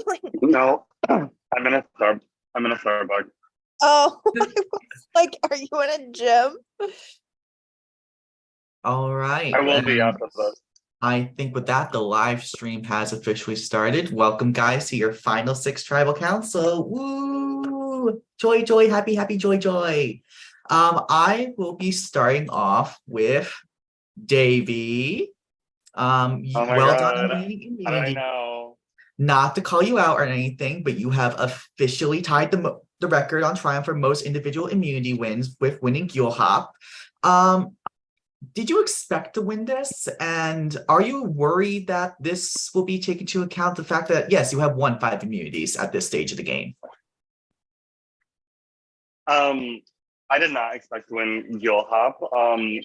Like, No, I'm in a Starbucks. oh, I was like, are you in a gym? All I right. will be And after this. I think with that, the live stream has officially started. Welcome, guys, to your final six tribal council. Woo! Joy, joy, happy, happy, joy, joy. I will be starting off with Davy. Oh my Well done on God. being How did I immunity. know? Not to call you out or anything, but you have officially tied the record on triumph for most individual immunity wins with winning Gule Hop. Um, did you expect to win this? And are you worried that this will be taken into account the fact that, yes, you have won 5 immunities at this stage of the game? Um, I did not expect to win Yule Hop.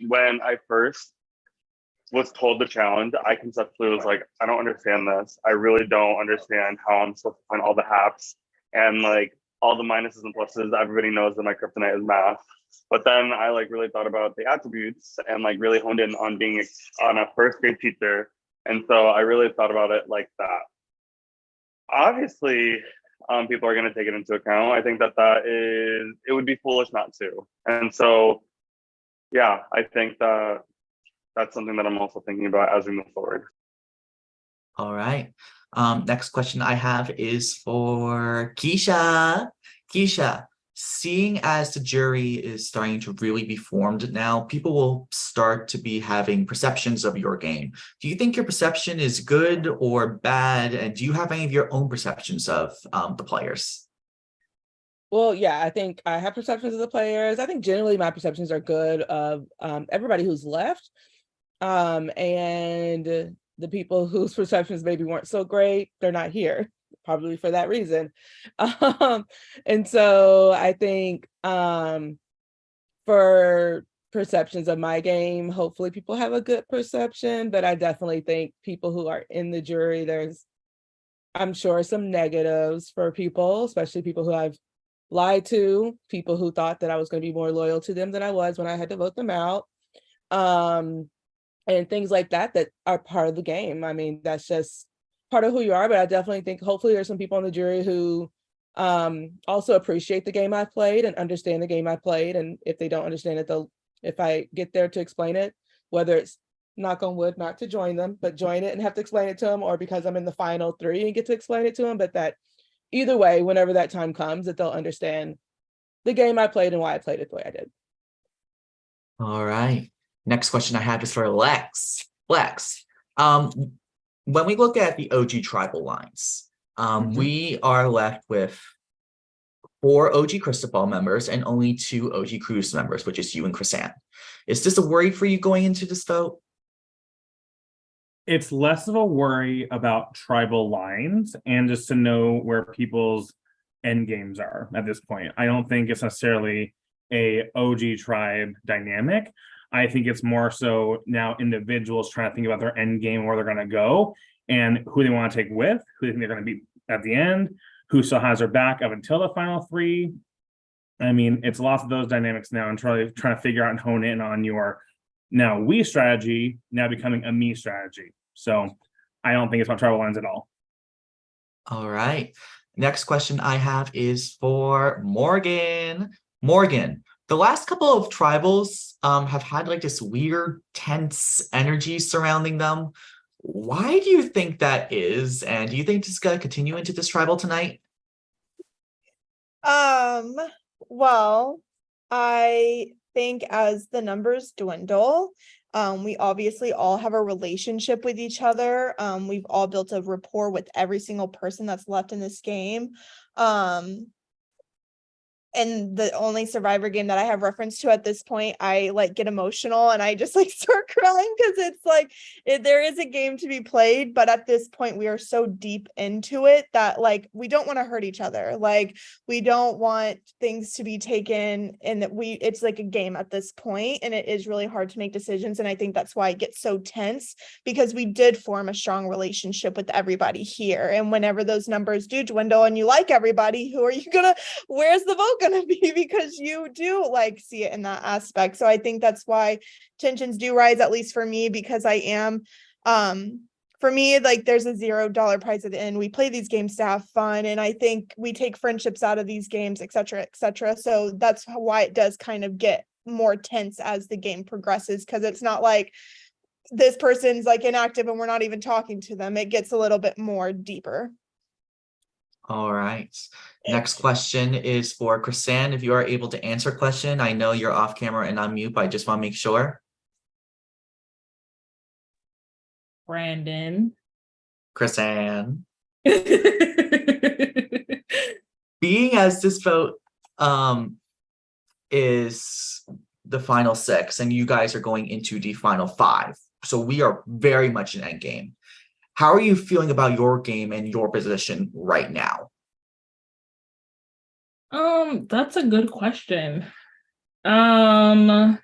When I first was told the challenge, I conceptually was like, I don't understand this. I really don't understand how I'm supposed to find all the haps and like all the minuses and pluses. Everybody knows that my kryptonite is math. But then I like really thought about the attributes and like really honed in on being on a first grade teacher. And so I really thought about it like that. Obviously, people are going to take it into account. I think it would be foolish not to. And so, yeah, I think that that's something that I'm also thinking about as we move forward. All right. Next question I have is for Keisha. Keisha, seeing as the jury is starting to really be formed now, people will start to be having perceptions of your game. Do you think your perception is good or bad? And do you have any of your own perceptions of the players? Well, yeah, I think I have perceptions of the players. I think generally my perceptions are good of everybody who's left. And the people whose perceptions maybe weren't so great, they're not here, probably for that reason. And so I think for perceptions of my game, hopefully people have a good perception, but I definitely think people who are in the jury, I'm sure some negatives for people, especially people who I've lied to, people who thought that I was going to be more loyal to them than I was when I had to vote them out. And things like that are part of the game. I mean, that's just part of who you are, but I definitely think hopefully there's some people on the jury who also appreciate the game I played and understand the game I played. And if they don't understand it, if I get there to explain it, whether it's knock on wood, not to join them, but join it and have to explain it to them, or because I'm in the final 3 and get to explain it to them, but that either way, whenever that time comes, that they'll understand the game I played and why I played it the way I did. All right. Next question I have is for Lex. Lex, when we look at the OG tribal lines, we are left with 4 OG Crystal Ball members and only 2 OG Cruise members, which is you and Chrisanne. Is this a worry for you going into this vote? It's less of a worry about tribal lines and just to know where people's end games are at this point. I don't think it's necessarily a OG tribe dynamic. I think it's more so now individuals trying to think about their end game, where they're going to go and who they want to take with, who they think they're going to be at the end, who still has their back up until the final 3. I mean, it's lots of those dynamics now and trying to figure out and hone in on your now we strategy now becoming a me strategy. So I don't think it's about tribal lines at all. All right. Next question I have is for Morgan. Morgan, the last couple of tribals have had like this weird tense energy surrounding them. Why do you think that is? And do you think this is going to continue into this tribal tonight? Well, I think as the numbers dwindle, we obviously all have a relationship with each other. We've all built a rapport with every single person that's left in this game. And the only Survivor game that I have reference to at this point, I like get emotional and I just like start crying because it's like there is a game to be played, but at this point we are so deep into it that like we don't want to hurt each other. Like we don't want things to be taken, and that it's like a game at this point, and it is really hard to make decisions. And I think that's why it gets so tense, because we did form a strong relationship with everybody here. And whenever those numbers do dwindle and you like everybody, where's the vote going to be? Because you do like see it in that aspect. So I think that's why tensions do rise, at least for me, because I am for me, like there's a $0 prize at the end. We play these games to have fun, and I think we take friendships out of these games, et cetera, et cetera. So that's why it does kind of get more tense as the game progresses, because it's not like this person's like inactive and we're not even talking to them. It gets a little bit more deeper. All right. Next question is for Chrisanne. If you are able to answer question, I know you're off camera and on mute, but I just want to make sure. Brandon. Chrisanne. Being as this vote is the final 6 and you guys are going into the final 5. So we are very much an end game. How are you feeling about your game and your position right now? That's a good question. I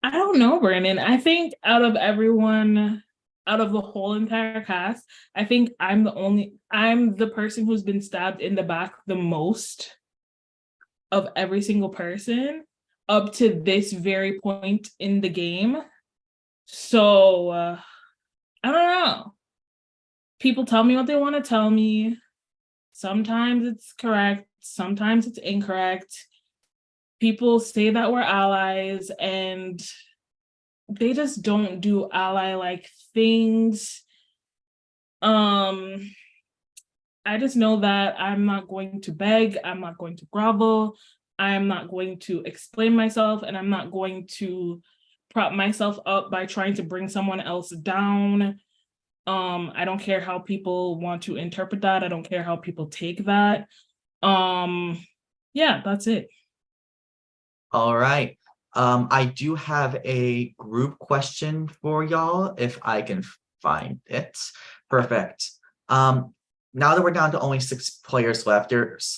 don't know, Brandon. I think out of everyone, out of the whole entire cast, I think I'm the person who's been stabbed in the back the most of every single person up to this very point in the game. So, I don't know. People tell me what they want to tell me. Sometimes it's correct, sometimes it's incorrect. People say that we're allies and they just don't do ally-like things. I just know that I'm not going to beg, I'm not going to grovel, I'm not going to explain myself, and I'm not going to prop myself up by trying to bring someone else down. I don't care how people want to interpret that. I don't care how people take that. Yeah, that's it. All right. I do have a group question for y'all if I can find it. Perfect. Now that we're down to only 6 players left,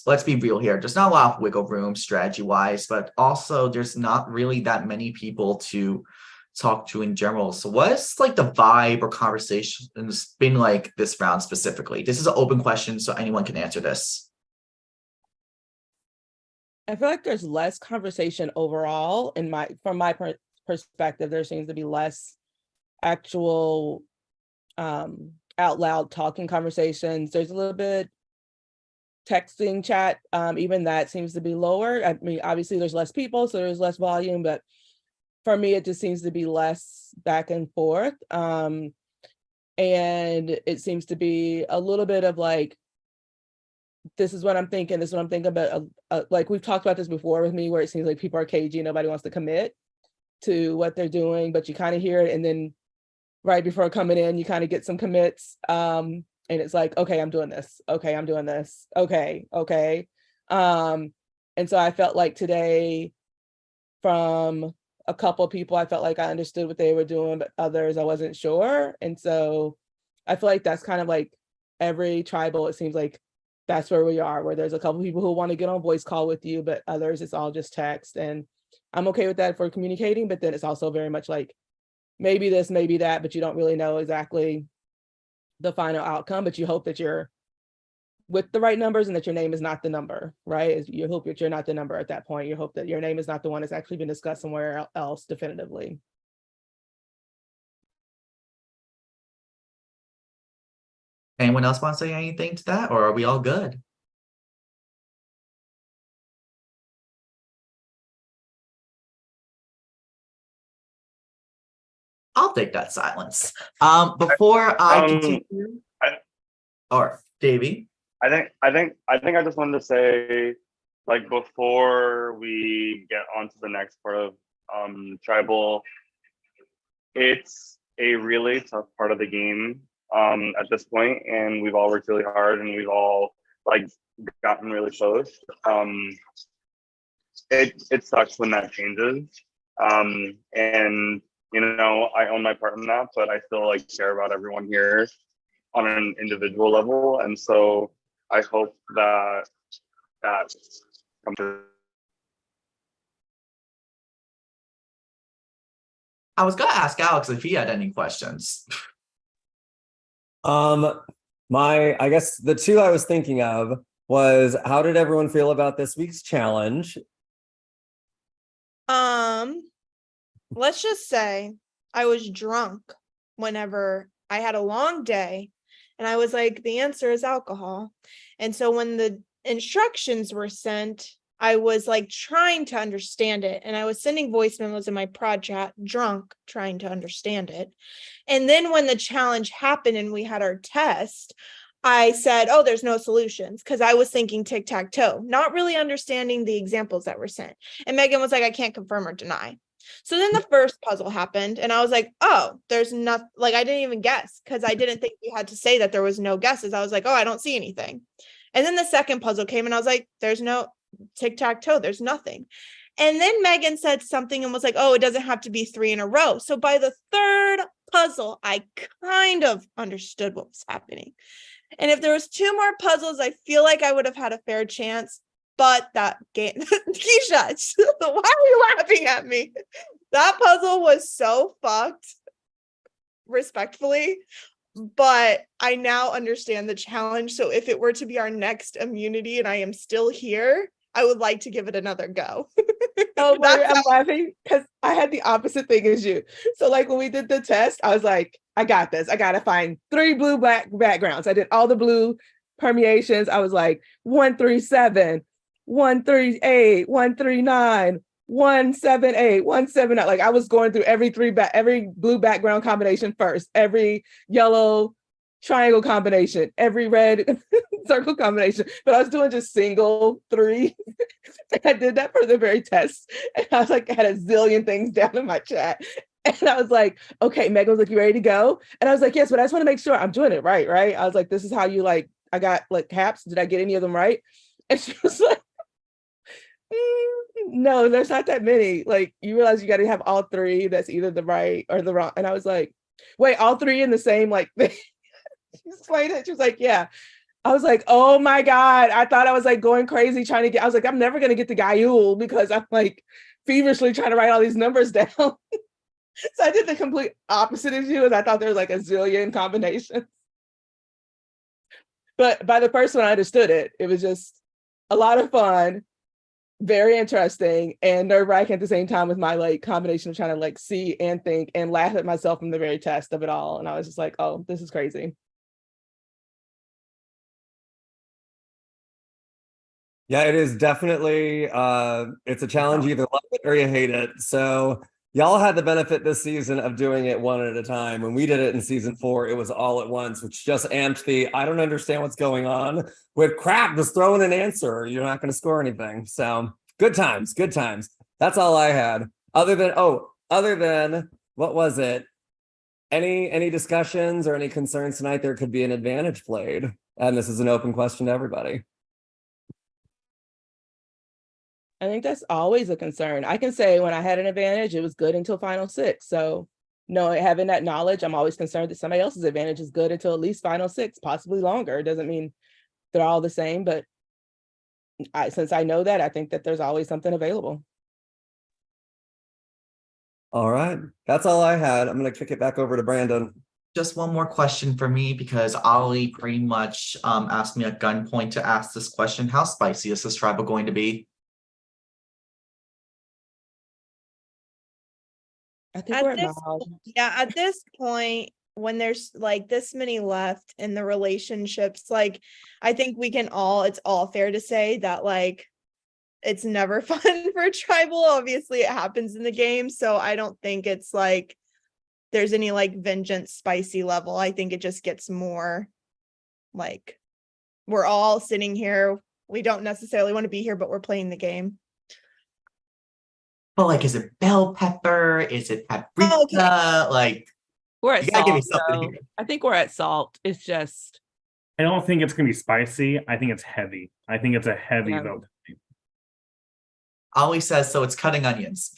let's be real here. There's not a lot of wiggle room strategy-wise, but also there's not really that many people to talk to in general. So what's like the vibe or conversation has been like this round specifically? This is an open question, so anyone can answer this. I feel like there's less conversation overall from my perspective. There seems to be less actual out loud talking conversations. There's a little bit texting chat. Even that seems to be lower. I mean, obviously there's less people, so there's less volume, but for me, it just seems to be less back and forth. And it seems to be a little bit of like, this is what I'm thinking, this is what I'm thinking about. Like we've talked about this before with me, where it seems like people are cagey, nobody wants to commit to what they're doing, but you kind of hear it. And then right before coming in, you kind of get some commits. And it's like, okay, I'm doing this. Okay, I'm doing this. Okay. And so I felt like today from a couple of people, I felt like I understood what they were doing, but others I wasn't sure. And so I feel like that's kind of like every tribal, it seems like that's where we are, where there's a couple of people who want to get on voice call with you, but others it's all just text. And I'm okay with that for communicating, but then it's also very much like maybe this, maybe that, but you don't really know exactly the final outcome, but you hope that you're with the right numbers and that your name is not the number, right? You hope that you're not the number at that point. You hope that your name is not the one that's actually been discussed somewhere else definitively. Anyone else want to say anything to that, or are we all good? I'll take that silence. Before I continue, or Davey. I just wanted to say, like, before we get on to the next part of tribal, it's a really tough part of the game at this point, and we've all worked really hard and we've all like gotten really close. It sucks when that changes. And you know, I own my part in that, but I still like care about everyone here on an individual level, and so I hope that comes to. I was gonna ask Alex if he had any questions. I guess the two I was thinking of was, how did everyone feel about this week's challenge? Let's just say I was drunk whenever I had a long day and I was like, the answer is alcohol. And so when the instructions were sent, I was like trying to understand it. And I was sending voice memos in my prod chat, drunk, trying to understand it. And then when the challenge happened and we had our test, I said, oh, there's no solutions, because I was thinking tic-tac-toe, not really understanding the examples that were sent. And Megan was like, I can't confirm or deny. So then the first puzzle happened and I was like, oh, there's nothing, like I didn't even guess because I didn't think we had to say that there was no guesses. I was like, oh, I don't see anything. And then the second puzzle came and I was like, there's no tic-tac-toe, there's nothing. And then Megan said something and was like, oh, it doesn't have to be 3 in a row. So by the third puzzle, I kind of understood what was happening. And if there was 2 more puzzles, I feel like I would have had a fair chance. But that game, Keisha, why are you laughing at me? That puzzle was so fucked, respectfully. But I now understand the challenge. So if it were to be our next immunity and I am still here, I would like to give it another go. Oh, Maria, I'm laughing because I had the opposite thing as you. So like when we did the test, I was like, I got this. I got to find 3 blue black backgrounds. I did all the blue permeations. I was like 137, 138, 139, 178, 179. Like I was going through every blue background combination first, every yellow triangle combination, every red circle combination, but I was doing just single 3. I did that for the very test. And I was like, I had a zillion things down in my chat. And I was like, okay, Megan was like, you ready to go? And I was like, yes, but I just want to make sure I'm doing it right, right? I was like, this is how you like, I got like caps. Did I get any of them right? And she was like, no, there's not that many. Like you realize you got to have all 3. That's either the right or the wrong. And I was like, wait, all 3 in the same like thing. She explained it. She was like, yeah. I was like, oh my God. I thought I was like going crazy trying to get, I was like, I'm never going to get the Gaiul because I'm like feverishly trying to write all these numbers down. So I did the complete opposite of you. And I thought there was like a zillion combinations. But by the first one, I understood it. It was just a lot of fun, very interesting, and nerve-wracking at the same time with my like combination of trying to like see and think and laugh at myself from the very test of it all. And I was just like, oh, this is crazy. Yeah, it is definitely it's a challenge. You either love it or you hate it. So y'all had the benefit this season of doing it one at a time. When we did it in season 4, it was all at once, which just amped the I don't understand what's going on with crap, just throw in an answer. You're not going to score anything. So good times, good times. That's all I had. Other than what was it? Any discussions or any concerns tonight there could be an advantage played? And this is an open question to everybody. I think that's always a concern. I can say when I had an advantage, it was good until final 6. So no, having that knowledge, I'm always concerned that somebody else's advantage is good until at least final 6, possibly longer. It doesn't mean they're all the same, but since I know that, I think that there's always something available. All right. That's all I had. I'm going to kick it back over to Brandon. Just one more question for me because Ollie pretty much asked me at gunpoint to ask this question. How spicy is this tribal going to be? I think At we're at this mild. Yeah, at this point, when there's like this many left in the relationships, like I think it's all fair to say that like it's never fun for tribal. Obviously, it happens in the game. So I don't think it's like there's any like vengeance spicy level. I think it just gets more like we're all sitting here. We don't necessarily want to be here, but we're playing the game. But like, is it bell pepper? Is it paprika? Okay. Like, We're at you gotta give me salt. something So here. I think we're at salt. It's just I don't think it's gonna be spicy. I think it's heavy. I think it's a heavy Yeah. vote. Ollie says, so it's cutting onions.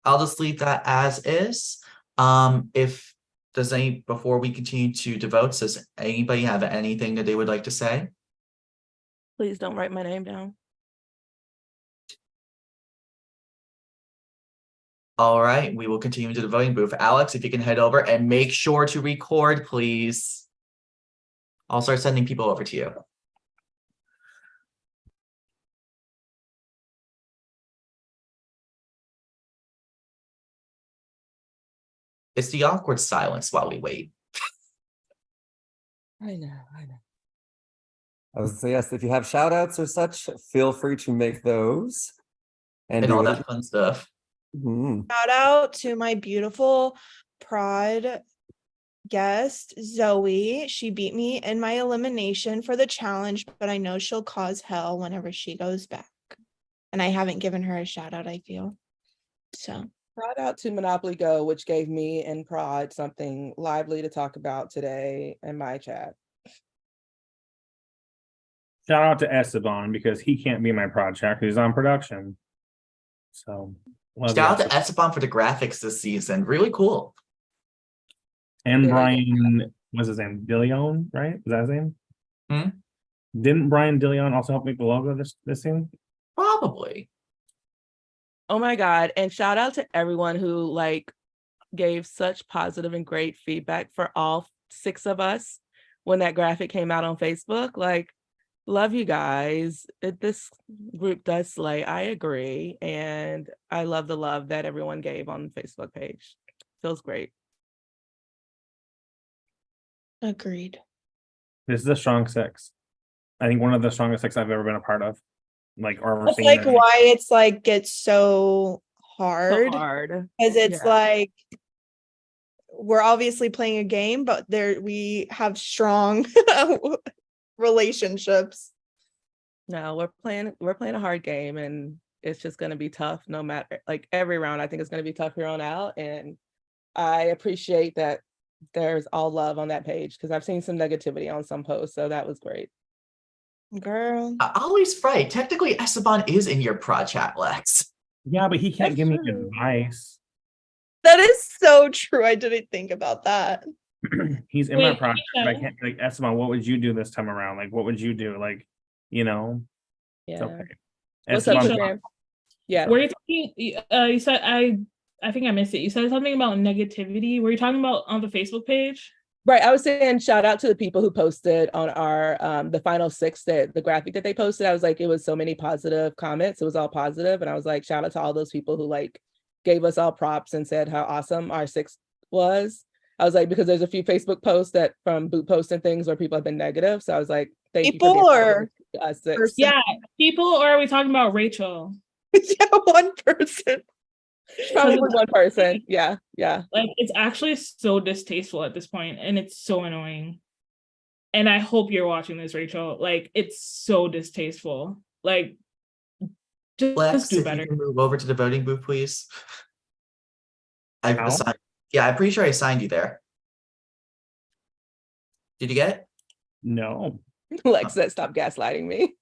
I'll just leave that as is. Before we continue to vote, does anybody have anything that they would like to say? please don't write my name down. All right, we will continue to the voting booth. Alex, if you can head over and make sure to record, please. I'll start sending people over to you. It's the awkward silence while we wait. I know. I was gonna say, yes, if you have shout outs or such, feel free to make those. And do all it. that fun stuff. Mhm. Shout out to my beautiful prod guest, Zoe. She beat me in my elimination for the challenge, but I know she'll cause hell whenever she goes back. And I haven't given her a shout out, I feel. So Shout out to Monopoly Go, which gave me and Prod something lively to talk about today in my chat. Shout out to Esteban because he can't be my project. He's on production. So love Shout out you, to Esteban for the graphics this season. Really cool. and Really Brian, what's his name? Dillion, right? Is that his name? Hmm? Didn't Brian Dillion also help make the logo this season? Probably. Oh my God. And shout out to everyone who like gave such positive and great feedback for all 6 of us when that graphic came out on Facebook. Like, love you guys. This group does slay. I agree. And I love the love that everyone gave on the Facebook page. Feels great. agreed. This is a strong 6. I think one of the strongest 6 I've ever been a part of. Like, or That's seen. like why it's like gets so hard. So hard. Because it's Yeah. like we're obviously playing a game, but we have strong relationships. No, we're playing a hard game, and it's just gonna be tough no matter, like, every round I think it's gonna be tough here on out. And I appreciate that there's all love on that page because I've seen some negativity on some posts. So that was great. Girl. Always right. Technically, Esteban is in your prod chat, Lex. Yeah, but he can't That's give me true. advice. That is so true. I didn't think about that. He's in my Wait, project. But I Keisha. can't, like, Esteban, what would you do this time around? Like, what would you do? Like, you know, it's Yeah. okay. What's up, Esteban, Suzanne? Yeah. Were you talking? You said I think I missed it. You said something about negativity. Were you talking about on the Facebook page? Right. I was saying shout out to the people who posted on our the final 6, that the graphic that they posted. I was like, it was so many positive comments. It was all positive. And I was like, shout out to all those people who like gave us all props and said how awesome our 6 was. I was like, because there's a few Facebook posts that from boot posts and things where people have been negative. So I was like, thank you People for or being us 6. person? Yeah, people, or are we talking about Rachel? Yeah, one person. Probably one person. Yeah. Yeah. Like, it's actually so distasteful at this point, and it's so annoying. And I hope you're watching this, Rachel. Like, it's so distasteful. Like, Lex, just do if better. you can move over to the voting booth, please. I've How? assigned. Yeah, I'm pretty sure I assigned you there. Did you get it? no. Lex said, stop gaslighting me.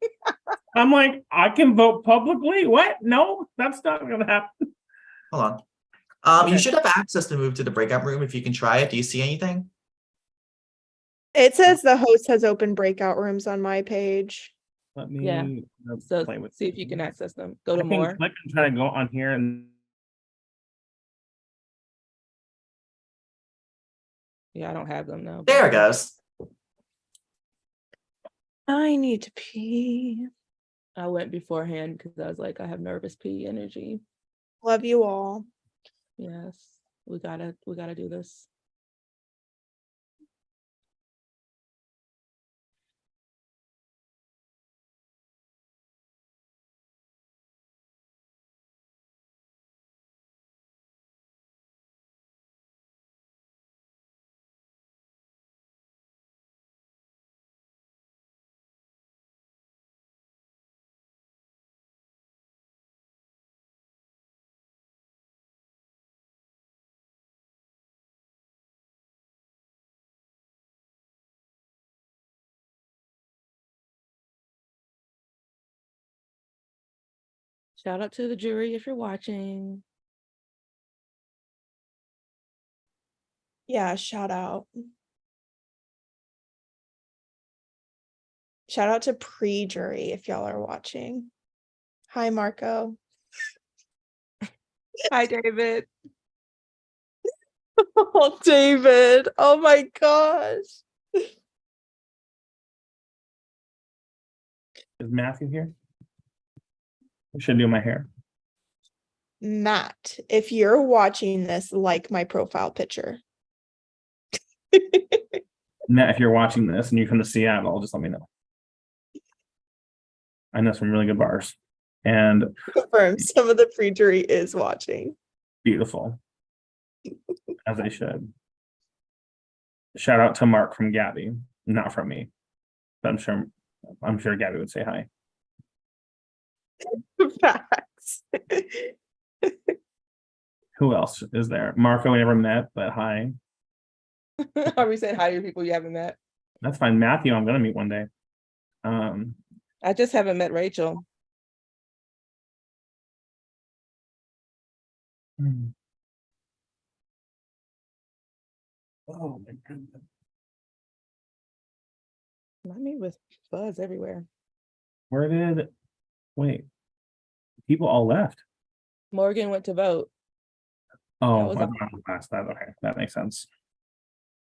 I'm like, I can vote publicly? What? No, that's not gonna happen. Hold on. You Okay. should have access to move to the breakout room if you can try it. Do you see anything? It says the host has open breakout rooms on my page. Let me Yeah. So play with see if you can access them. Go I to can more. click and try to go on here and Yeah, I don't have them now. There it goes. I need to pee. I went beforehand because I was like, I have nervous pee energy. Love you all. Yes, we gotta do this. Shout out to the jury if you're watching. Yeah, shout out. Shout out to pre-jury if y'all are watching. Hi, Marco. Hi, David. Oh, David. Oh my gosh. is Matthew here? I should do my hair. Matt, if you're watching this, like my profile picture. Matt, if you're watching this and you come to Seattle, just let me know. I know some really good bars and Confirm some of the pre-jury is watching. beautiful, as they should. Shout out to Mark from Gabby, not from me, but I'm sure Gabby would say hi. Facts. Who else is there? Marco, we never met, but hi. Are we saying hi to people you haven't met? That's fine. Matthew, I'm gonna meet one day. I just haven't met Rachel. Oh my goodness. I mean, with buzz everywhere. Wait, people all left. Morgan went to vote. Oh, was I all. found past that. Okay, that makes sense.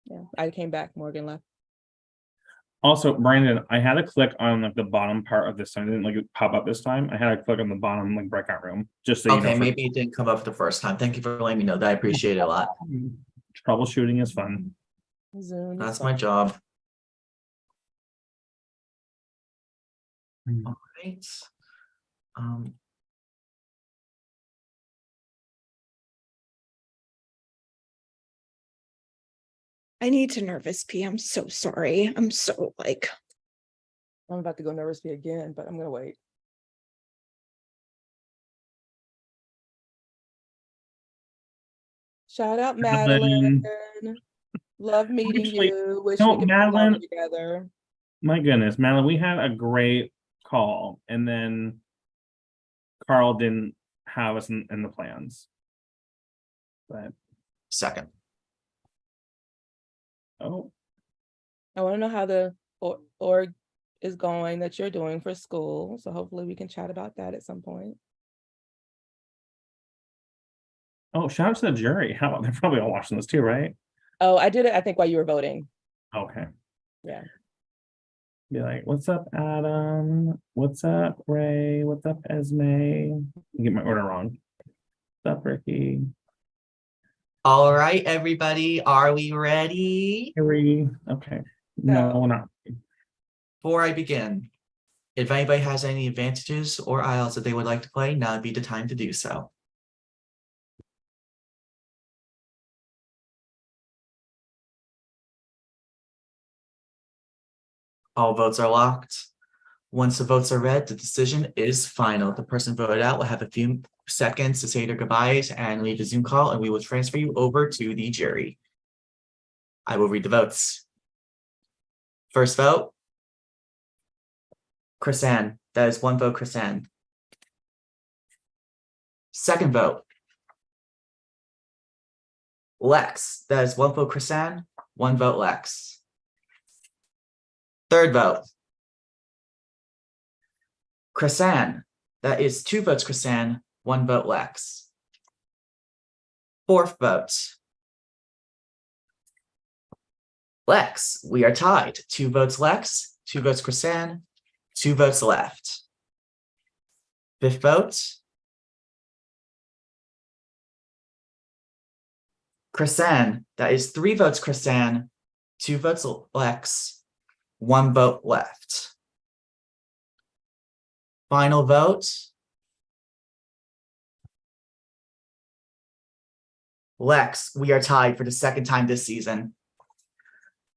Yeah, I came back. Morgan left. Also, Brandon, I had to click on like the bottom part of this time. It didn't like pop up this time. I had to click on the bottom like breakout room just so you Okay, know. maybe it didn't come up the first time. Thank you for letting me know that. I appreciate it a lot. Troubleshooting is fun. Zoom. That's my job. All right. I need to nervous pee. I'm so sorry. I'm so like. I'm about to go nervous pee again, but I'm gonna wait. Shout out Madeline. Love meeting Actually, you. Wish no, we could Madeline- be together. My goodness, Madeline, we had a great call, and then Carl didn't have us in the plans. But Second. oh, I want to know how the org is going that you're doing for school. So hopefully we can chat about that at some point. oh, shout out to the jury. How they're probably all watching this too, right? Oh, I did it, I think, while you were voting. Okay. Yeah. Be like, what's up, Adam? What's up, Ray? What's up, Esme? I get my order wrong. What's up, Ricky? All right, everybody, are we ready? Harry. Okay. No, No. we're not. Before I begin, if anybody has any advantages or aisles that they would like to play, now would be the time to do so. All votes are locked. Once the votes are read, the decision is final. The person voted out will have a few seconds to say their goodbyes and leave the Zoom call, and we will transfer you over to the jury. I will read the votes. First vote, Chrisanne. That is one vote, Chrisanne. Second vote, Lex. That is one vote, Chrisanne. One vote, Lex. Third vote, Chrisanne. That is two votes, Chrisanne. One vote, Lex. Fourth vote, Lex. We are tied. Two votes, Lex. Two votes, Chrisanne. Two votes left. Fifth vote, Chrisanne. That is three votes, Chrisanne. Two votes, Lex. One vote left. Final vote, Lex. We are tied for the second time this season.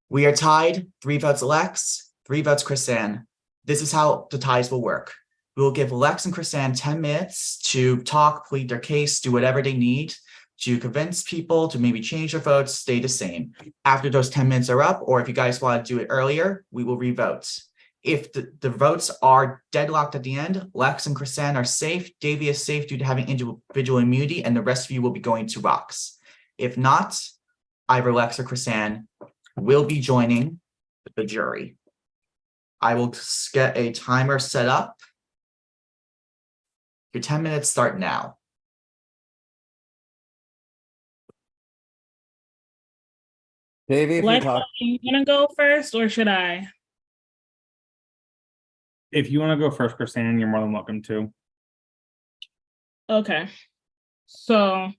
We are tied. Three votes, Lex. Three votes, Chrisanne. This is how the ties will work. We will give Lex and Chrisanne 10 minutes to talk, plead their case, do whatever they need to convince people to maybe change their votes, stay the same. After those 10 minutes are up, or if you guys want to do it earlier, we will revote. If the votes are deadlocked at the end, Lex and Chrisanne are safe, Davey is safe due to having individual immunity, and the rest of you will be going to rocks. If not, either Lex or Chrisanne will be joining the jury. I will get a timer set up. Your 10 minutes start now. Davey, if you're Lex, talking, you gonna go first or should I? If you want to go first, Chrisanne, you're more than welcome to. Okay. So,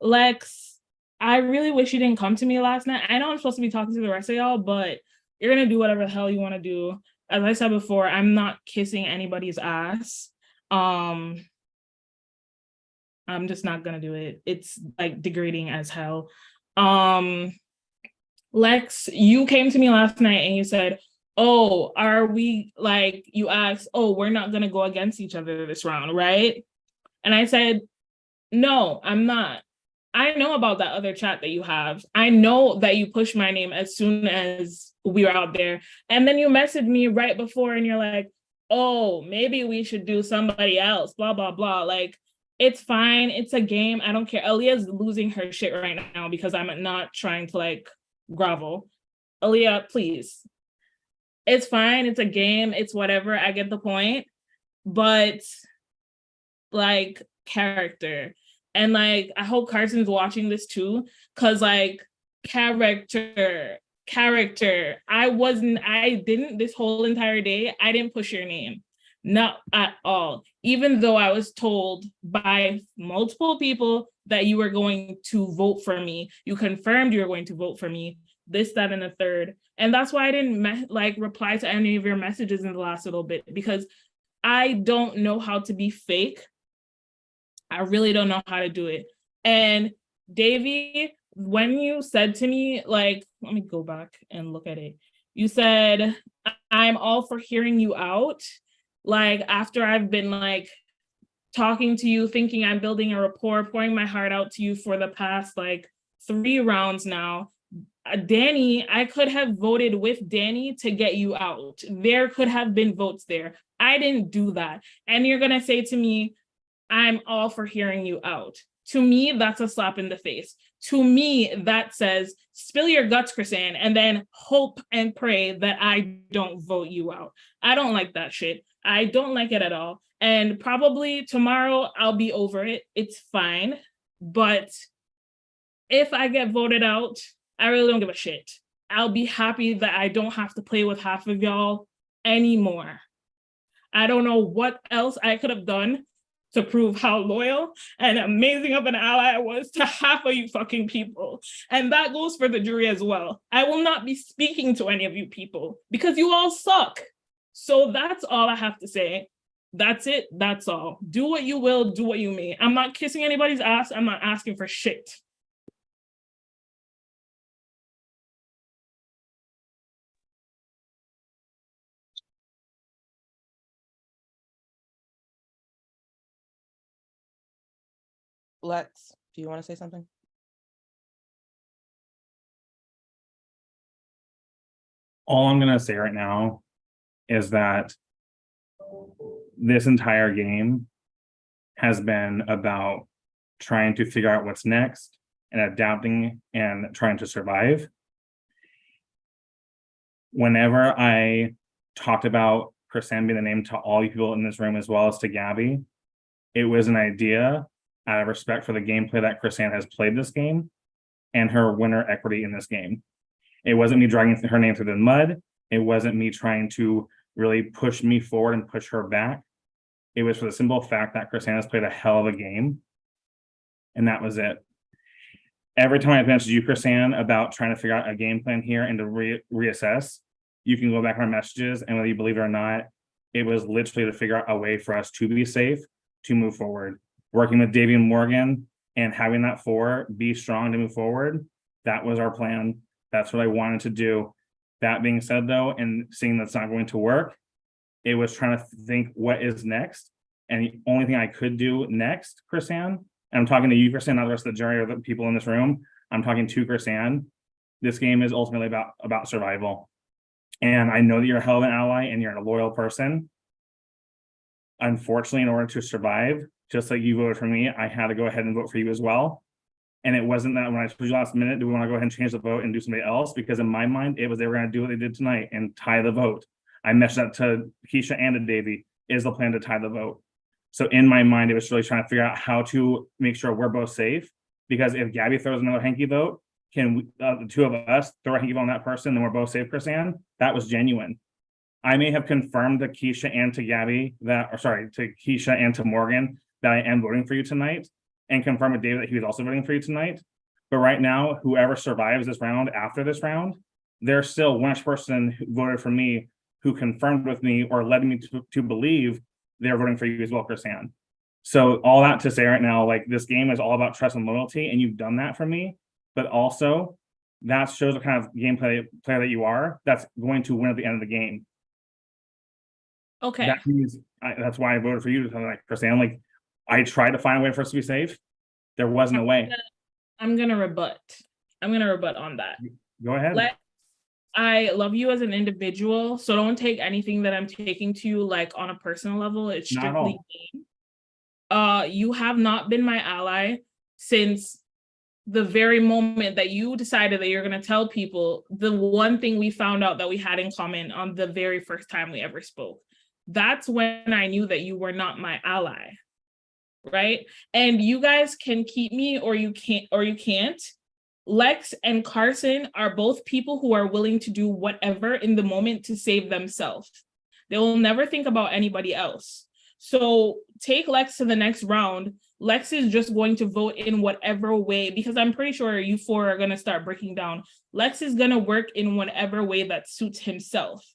Lex, I really wish you didn't come to me last night. I know I'm supposed to be talking to the rest of y'all, but you're gonna do whatever the hell you want to do. As I said before, I'm not kissing anybody's ass. I'm just not gonna do it. It's like degrading as hell. Lex, you came to me last night and you said, oh, are we like, you asked, oh, we're not gonna go against each other this round, right? And I said, no, I'm not. I know about that other chat that you have. I know that you pushed my name as soon as we were out there. And then you messaged me right before and you're like, oh, maybe we should do somebody else, blah, blah, blah. Like, it's fine. It's a game. I don't care. Aaliyah's losing her shit right now because I'm not trying to like grovel. Aaliyah, please. It's fine. It's a game. It's whatever. I get the point. But like character. And like, I hope Carson's watching this too, because like character, I didn't this whole entire day, I didn't push your name, not at all. Even though I was told by multiple people that you were going to vote for me, you confirmed you were going to vote for me, this, that, and the third. And that's why I didn't reply to any of your messages in the last little bit, because I don't know how to be fake. I really don't know how to do it. And Davey, when you said to me, like, let me go back and look at it. You said, I'm all for hearing you out. Like, after I've been like talking to you, thinking I'm building a rapport, pouring my heart out to you for the past like 3 rounds now. Danny, I could have voted with Danny to get you out. There could have been votes there. I didn't do that. And you're going to say to me, I'm all for hearing you out. To me, that's a slap in the face. To me, that says, spill your guts, Chrisanne, and then hope and pray that I don't vote you out. I don't like that shit. I don't like it at all. And probably tomorrow, I'll be over it. It's fine. But if I get voted out, I really don't give a shit. I'll be happy that I don't have to play with half of y'all anymore. I don't know what else I could have done to prove how loyal and amazing of an ally I was to half of you fucking people. And that goes for the jury as well. I will not be speaking to any of you people because you all suck. So that's all I have to say. That's it. That's all. Do what you will, do what you may. I'm not kissing anybody's ass. I'm not asking for shit. Lex, do you want to say something? All I'm gonna say right now is that this entire game has been about trying to figure out what's next and adapting and trying to survive. Whenever I talked about Chrisanne being the name to all you people in this room, as well as to Gabby, it was an idea out of respect for the gameplay that Chrisanne has played this game and her winner equity in this game. It wasn't me dragging her name through the mud. It wasn't me trying to really push me forward and push her back. It was for the simple fact that Chrisanne has played a hell of a game. And that was it. Every time I've mentioned you, Chrisanne, about trying to figure out a game plan here and to reassess, you can go back on our messages, and whether you believe it or not, it was literally to figure out a way for us to be safe, to move forward. Working with Davey and Morgan and having that 4 be strong to move forward, that was our plan. That's what I wanted to do. That being said, though, and seeing that's not going to work, it was trying to think what is next. And the only thing I could do next, Chrisanne, and I'm talking to you, Chrisanne, not the rest of the jury or the people in this room, I'm talking to Chrisanne. This game is ultimately about survival. And I know that you're a hell of an ally and you're a loyal person. Unfortunately, in order to survive, just like you voted for me, I had to go ahead and vote for you as well. And it wasn't that when I told you last minute, do we want to go ahead and change the vote and do somebody else? Because in my mind, it was they were going to do what they did tonight and tie the vote. I mentioned that to Keisha and to Davey, is the plan to tie the vote. So in my mind, it was really trying to figure out how to make sure we're both safe. Because if Gabby throws another hanky vote, can we, the 2 of us throw a hanky vote on that person, then we're both safe, Chrisanne? That was genuine. I may have confirmed to Keisha and to Gabby that, or sorry, to Keisha and to Morgan, that I am voting for you tonight, and confirm with David that he was also voting for you tonight. But right now, whoever survives this round after this round, there's still one person who voted for me who confirmed with me or led me to believe they're voting for you as well, Chrisanne. So all that to say right now, like this game is all about trust and loyalty, and you've done that for me. But also, that shows the kind of gameplay player that you are. That's going to win at the end of the game. Okay. That means that's why I voted for you. Like Chrisanne, like I tried to find a way for us to be safe. There wasn't a way. I'm gonna rebut. I'm gonna rebut on that. Go ahead. I love you as an individual, so don't take anything that I'm taking to you like on a personal level. It's Not at strictly all. game. You have not been my ally since the very moment that you decided that you're going to tell people the one thing we found out that we had in common on the very first time we ever spoke. That's when I knew that you were not my ally. Right? And you guys can keep me or you can't. Lex and Carson are both people who are willing to do whatever in the moment to save themselves. They will never think about anybody else. So take Lex to the next round. Lex is just going to vote in whatever way, because I'm pretty sure you four are going to start breaking down. Lex is going to work in whatever way that suits himself.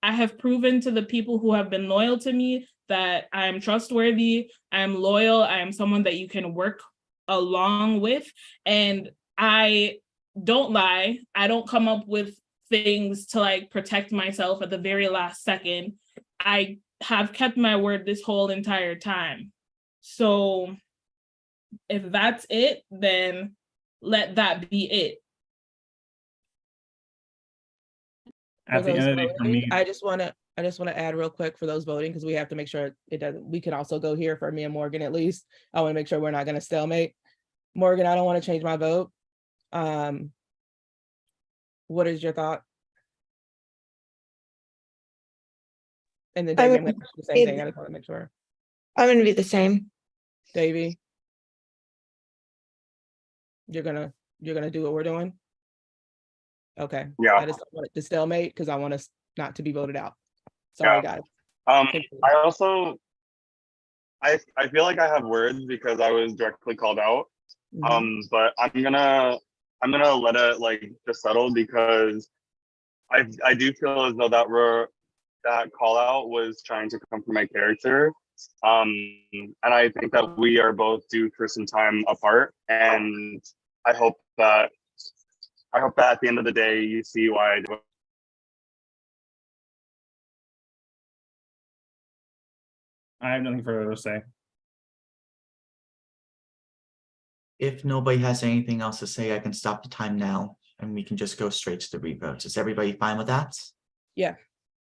I have proven to the people who have been loyal to me that I am trustworthy, I am loyal, I am someone that you can work along with. And I don't lie. I don't come up with things to like protect myself at the very last second. I have kept my word this whole entire time. So if that's it, then let that be it. At the end of the day, for me, I just want to add real quick for those voting, because we have to make sure it doesn't. We can also go here for me and Morgan at least. I want to make sure we're not going to stalemate. Morgan, I don't want to change my vote. What is your thought? And then Davey, I'm going to do the same thing. I just want to make sure. I'm going to be the same. Davey, you're gonna do what we're doing. Okay. Yeah. I just don't want it to stalemate because I want us not to be voted out. Sorry, guys. I also I feel like I have words because I was directly called out. But I'm gonna let it like just settle, because I do feel as though that call out was trying to come from my character. And I think that we are both due for some time apart, and I hope that at the end of the day you see why I do it. I have nothing further to say. If nobody has anything else to say, I can stop the time now and we can just go straight to the revotes. Is everybody fine with that? Yeah.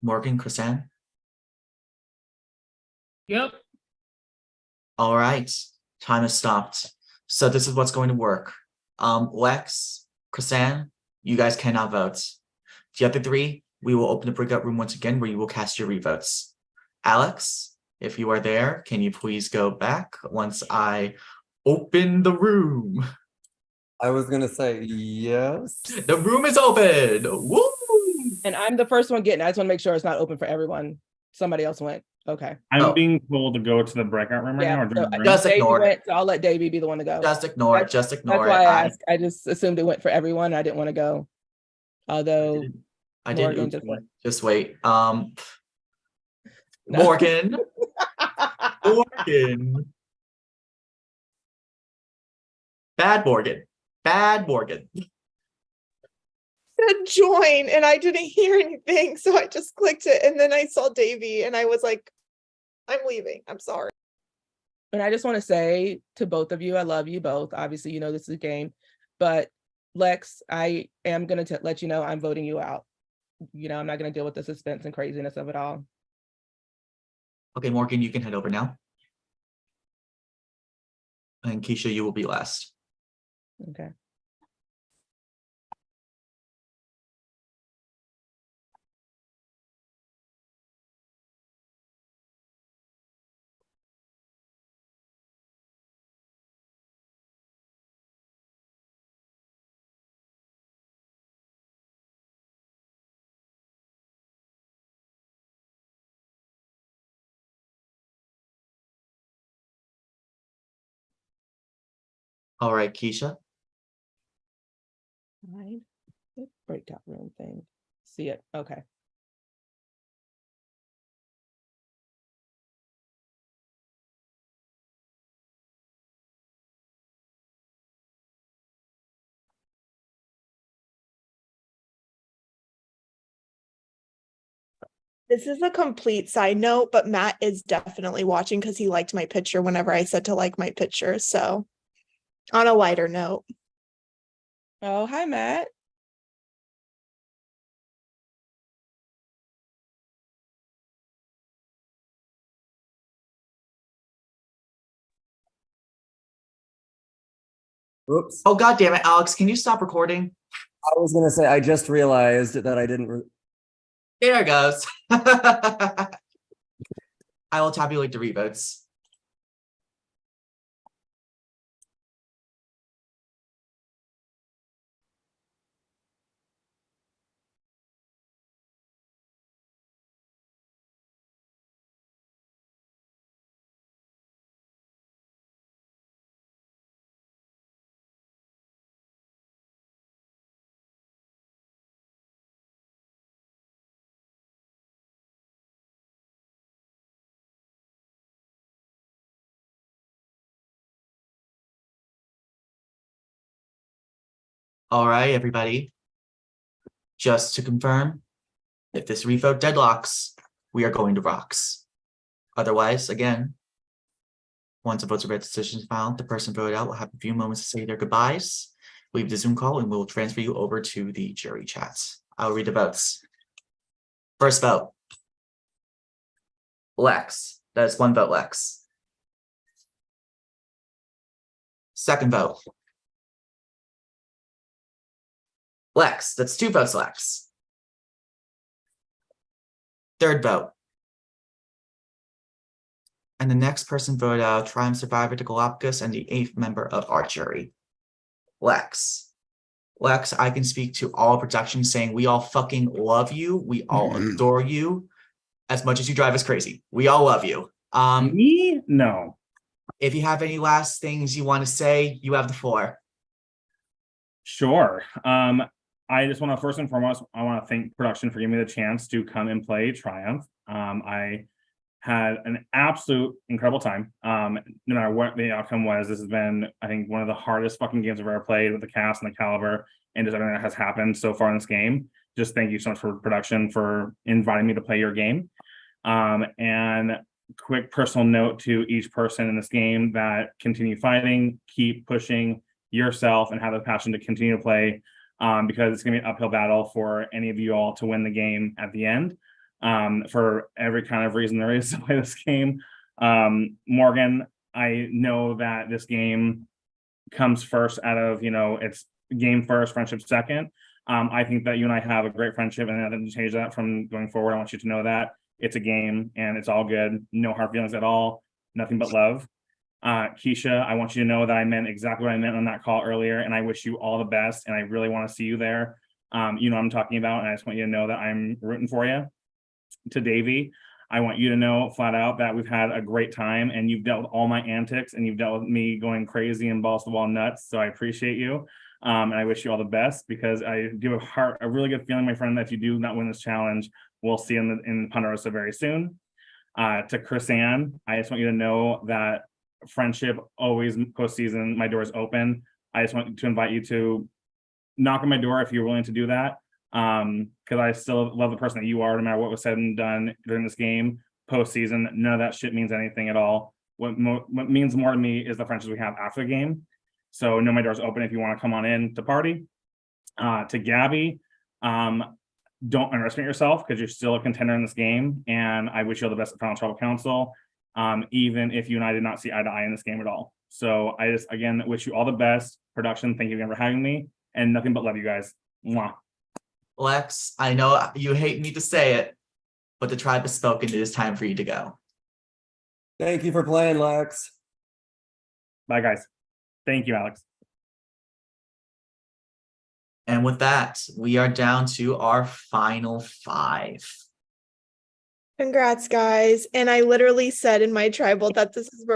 Morgan, Chrisanne? Yep. All right, time has stopped. So this is what's going to work. Lex, Chrisanne, you guys cannot vote. The other three, we will open the breakout room once again where you will cast your revotes. Alex, if you are there, can you please go back once I open the room? I was gonna say yes. The room is open. Woo! And I'm the first one getting it. I just want to make sure it's not open for everyone. Somebody else went. Okay. I'm being told to go to the breakout room right now. Or so room. Just Davey ignore it. went, so I'll let Davey be the one to go. Just ignore it. Just ignore That's it. why I asked. I just assumed it went for everyone. I didn't want to go. Although I did. Morgan just went. Just wait. No. Morgan. Morgan. Bad Morgan. Bad Morgan. Said join and I didn't hear anything, so I just clicked it, and then I saw Davey and I was like, I'm leaving. I'm sorry. And I just want to say to both of you, I love you both. Obviously, you know this is a game, but Lex, I am going to let you know I'm voting you out. You know, I'm not going to deal with the suspense and craziness of it all. Okay, Morgan, you can head over now. And Keisha, you will be last. Okay. All right, Keisha. Right. The breakout room thing. See it. Okay. This is a complete side note, but Matt is definitely watching because he liked my picture whenever I said to like my picture. So on a lighter note. Oh, hi, Matt. Oops. Oh, God damn it, Alex, can you stop recording? I was gonna say, I just realized that I didn't. There it goes. I will tabulate the revotes. All right, everybody. Just to confirm, if this revote deadlocks, we are going to rocks. Otherwise, again, once the votes are read, decisions filed, the person voted out will have a few moments to say their goodbyes, leave the Zoom call, and we'll transfer you over to the jury chats. I'll read the votes. First vote. Lex. That is 1 vote, Lex. Second vote. Lex. That's 2 votes, Lex. Third vote. And the next person voted out, Triumph Survivor to Galapagos and the 8th member of our jury, Lex. Lex, I can speak to all production saying we all fucking love you. We all adore you as much as you drive us crazy. We all love you. Me? No. If you have any last things you want to say, you have the floor. Sure. I just want to first and foremost, I want to thank production for giving me the chance to come and play Triumph. I had an absolute incredible time. No matter what the outcome was, this has been, I think, one of the hardest fucking games I've ever played with the cast and the caliber and just everything that has happened so far in this game. Just thank you so much for production for inviting me to play your game. And quick personal note to each person in this game that continue fighting, keep pushing yourself, and have the passion to continue to play, because it's going to be an uphill battle for any of you all to win the game at the end. For every kind of reason there is to play this game. Morgan, I know that this game comes first out of, it's game first, friendship second. I think that you and I have a great friendship, and I didn't change that from going forward. I want you to know that it's a game and it's all good. No hard feelings at all. Nothing but love. Keisha, I want you to know that I meant exactly what I meant on that call earlier, and I wish you all the best, and I really want to see you there. You know what I'm talking about, and I just want you to know that I'm rooting for you. To Davey, I want you to know flat out that we've had a great time, and you've dealt with all my antics, and you've dealt with me going crazy and balls to the wall nuts. So I appreciate you, and I wish you all the best, because I do have a really good feeling, my friend, that if you do not win this challenge, we'll see you in Ponderosa very soon. To Chris Ann, I just want you to know that friendship always postseason, my door is open. I just want to invite you to knock on my door if you're willing to do that. Because I still love the person that you are, no matter what was said and done during this game. Postseason, none of that shit means anything at all. What means more to me is the friendships we have after the game. So know my door's open if you want to come on in to party. To Gabby, don't underestimate yourself, because you're still a contender in this game, and I wish you all the best at Final Tribal Council, even if you and I did not see eye to eye in this game at all. So I just, again, wish you all the best. Production, thank you again for having me, and nothing but love you guys. Mwah. Lex, I know you hate me to say it, but the tribe has spoken. It is time for you to go. Thank you for playing, Lex. Bye, guys. Thank you, Alex. And with that, we are down to our final 5. Congrats, guys. And I literally said in my tribal that this is where